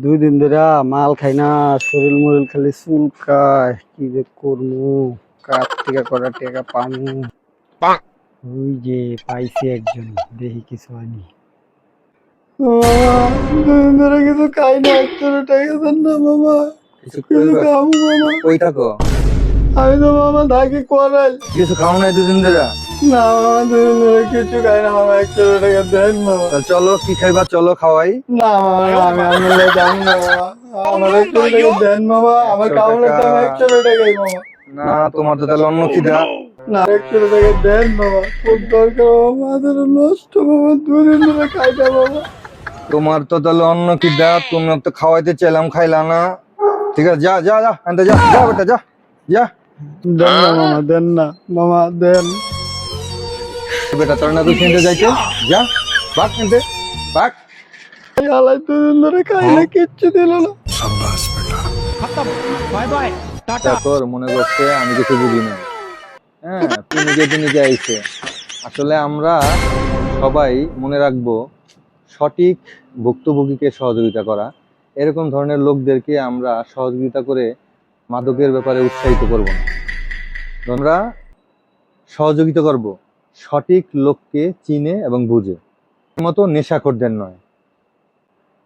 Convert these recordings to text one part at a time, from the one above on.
2 দিন ধরে মাল খাই না, শরীর মরিল খালি চুলকায়। কি যে করবো, কার থেকে করা টাকা পামু? ওই যে পাইছি একজন, দেখি কিছু হয়নি। 2 দিন ধরে কিছু খাই না, 100 টাকা দেন না মামা, কিছু কিছু খাবো মামা। কই থাকো? আমি তো মামা থাকি করাই। কিছু খাও নাই 2 দিন ধরে? না মামা, 2 দিন ধরে কিছু খাই না মামা, 100 টাকা দেন মামা। তাহলে চলো, কি খাইবা চলো খাওয়াই। না মামা, আমি আপনার দাম না মামা, আমার 100 টাকা দেন মামা, আমার 100 কামড়ের দাম টাকা? 100 টাকাই মামা। না, তোমার তো তাহলে অন্য খিদা। না, 100 টাকা দেন মামা, খুব দরকার মামা, মাথাটা নষ্ট মামা, 2 দিন ধরে খাই না মামা। তোমার তো তাহলে অন্য খিদা, তুমি তো খাওয়াইতে চাইলাম খাইলা না। ঠিক আছে, যা যা যা আনতে যা, যা বেটা যা যা। দেন না মামা, দেন না মামা, দেন। বেটা তোর না তুই কিনতে যাইতে, যা ভাগ কিনতে ভাগ। এই হালাই 2 দিন ধরে খাই না, কিচ্ছু দিল না। তোর মনে করছে আমি কিছু বুঝি না। হ্যাঁ, পিনিকে আইছে। আসলে আমরা সবাই মনে রাখবো, সঠিক ভুক্তভোগীকে সহযোগিতা করা, এরকম ধরনের লোকদেরকে আমরা সহযোগিতা করে মাদকের ব্যাপারে উৎসাহিত করব না। আমরা সহযোগিতা করব সঠিক লোককে চিনে এবং বুঝে, মতো নেশাখোরদের নয়।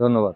ধন্যবাদ।